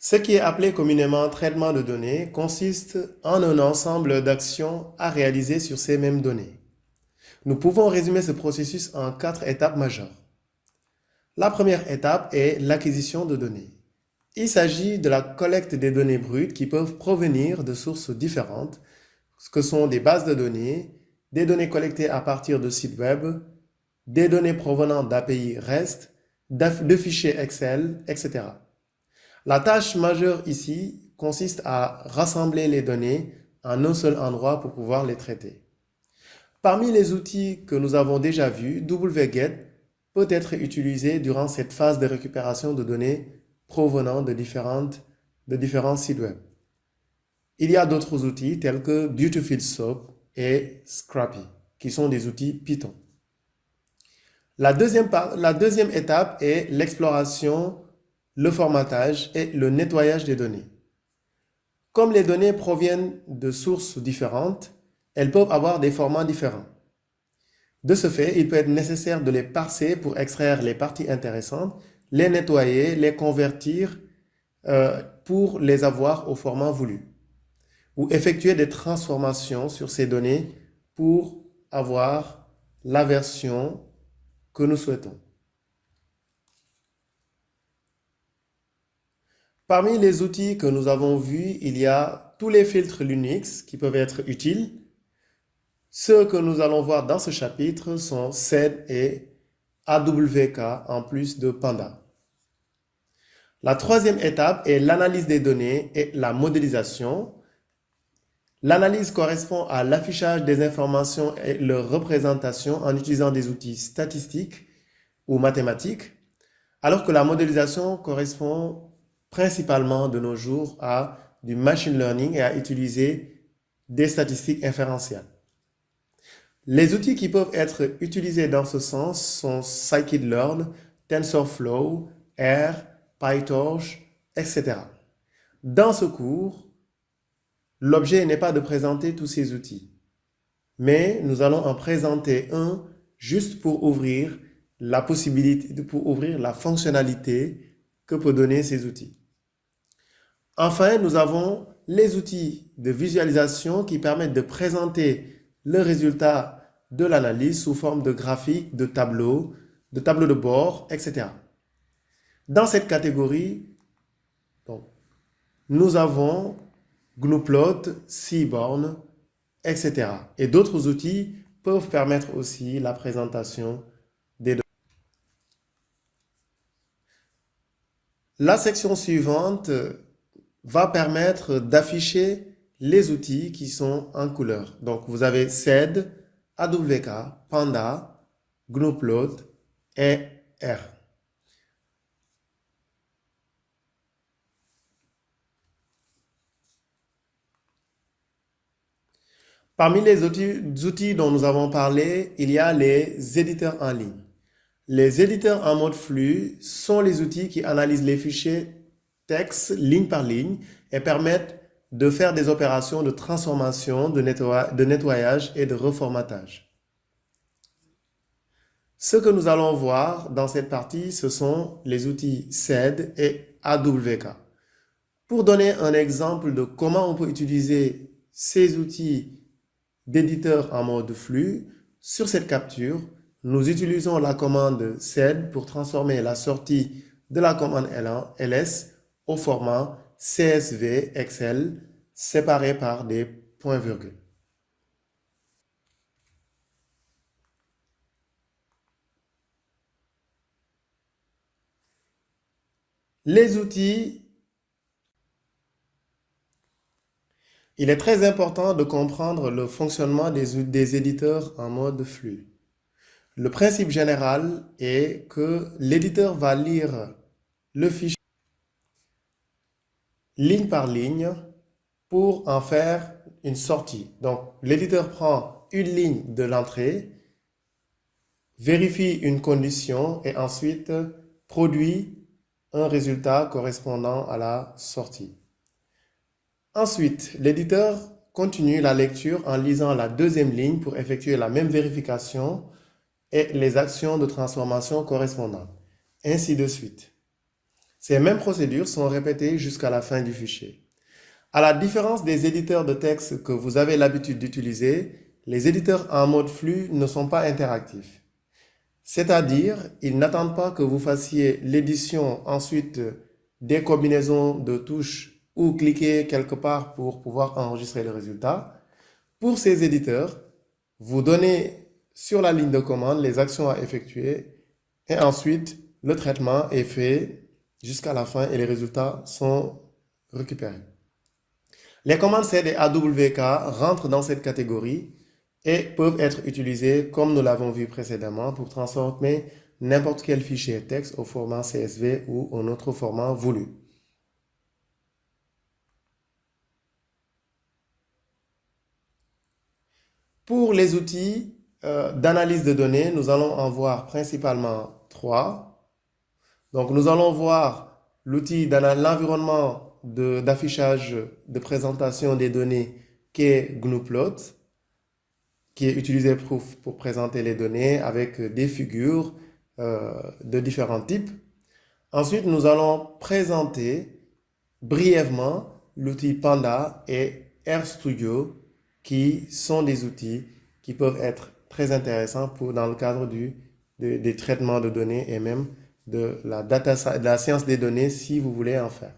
Ce qui est appelé communément traitement de données consiste en un ensemble d'actions à réaliser sur ces mêmes données. Nous pouvons résumer ce processus en 4 étapes majeures. La première étape est l'acquisition de données. Il s'agit de la collecte des données brutes qui peuvent provenir de sources différentes, ce que sont des bases de données, des données collectées à partir de sites web, des données provenant d'API REST, de fichiers Excel, etc. La tâche majeure ici consiste à rassembler les données en un seul endroit pour pouvoir les traiter. Parmi les outils que nous avons déjà vus, wget peut être utilisé durant cette phase de récupération de données provenant de différents sites web. Il y a d'autres outils tels que Beautiful Soup et Scrappy, qui sont des outils Python. La deuxième étape est l'exploration, le formatage et le nettoyage des données. Comme les données proviennent de sources différentes, elles peuvent avoir des formats différents. De ce fait, il peut être nécessaire de les parser pour extraire les parties intéressantes, les nettoyer, les convertir pour les avoir au format voulu, ou effectuer des transformations sur ces données pour avoir la version que nous souhaitons. Parmi les outils que nous avons vus, il y a tous les filtres Linux qui peuvent être utiles. Ceux que nous allons voir dans ce chapitre sont SED et AWK en plus de Panda. La troisième étape est l'analyse des données et la modélisation. L'analyse correspond à l'affichage des informations et leur représentation en utilisant des outils statistiques ou mathématiques, alors que la modélisation correspond principalement de nos jours à du machine learning et à utiliser des statistiques inférentielles. Les outils qui peuvent être utilisés dans ce sens sont scikit-learn, TensorFlow, R, PyTorch, etc. Dans ce cours, l'objet n'est pas de présenter tous ces outils, mais nous allons en présenter un juste pour ouvrir la possibilité, pour ouvrir la fonctionnalité que peut donner ces outils. Enfin, nous avons les outils de visualisation qui permettent de présenter le résultat de l'analyse sous forme de graphiques, de tableaux de bord, etc. Dans cette catégorie, nous avons Gnuplot, Seaborn, etc. Et d'autres outils peuvent permettre aussi la présentation des données. La section suivante va permettre d'afficher les outils qui sont en couleur. Donc, vous avez SED, AWK, Panda, Gnuplot et R. Parmi les outils dont nous avons parlé, il y a les éditeurs en ligne. Les éditeurs en mode flux sont les outils qui analysent les fichiers texte ligne par ligne et permettent de faire des opérations de transformation, de nettoyage et de reformatage. Ce que nous allons voir dans cette partie, ce sont les outils SED et AWK. Pour donner un exemple de comment on peut utiliser ces outils d'éditeur en mode flux, sur cette capture, nous utilisons la commande SED pour transformer la sortie de la commande ls au format CSV Excel séparé par des points-virgules. Les outils. Il est très important de comprendre le fonctionnement des éditeurs en mode flux. Le principe général est que l'éditeur va lire le fichier ligne par ligne pour en faire une sortie. Donc, l'éditeur prend une ligne de l'entrée, vérifie une condition et ensuite produit un résultat correspondant à la sortie. Ensuite, l'éditeur continue la lecture en lisant la deuxième ligne pour effectuer la même vérification et les actions de transformation correspondantes, ainsi de suite. Ces mêmes procédures sont répétées jusqu'à la fin du fichier. À la différence des éditeurs de texte que vous avez l'habitude d'utiliser, les éditeurs en mode flux ne sont pas interactifs. C'est-à-dire, ils n'attendent pas que vous fassiez l'édition, ensuite des combinaisons de touches ou cliquer quelque part pour pouvoir enregistrer le résultat. Pour ces éditeurs, vous donnez sur la ligne de commande les actions à effectuer et ensuite le traitement est fait jusqu'à la fin et les résultats sont récupérés. Les commandes SED et AWK rentrent dans cette catégorie et peuvent être utilisées, comme nous l'avons vu précédemment, pour transformer n'importe quel fichier texte au format CSV ou un autre format voulu. Pour les outils d'analyse de données, nous allons en voir principalement trois. Donc, nous allons voir l'outil l'environnement d'affichage de présentation des données qui est GNUplot, qui est utilisé pour présenter les données avec des figures de différents types. Ensuite, nous allons présenter brièvement l'outil Panda et RStudio qui sont des outils qui peuvent être très intéressants dans le cadre des traitements de données et même de la science des données si vous voulez en faire.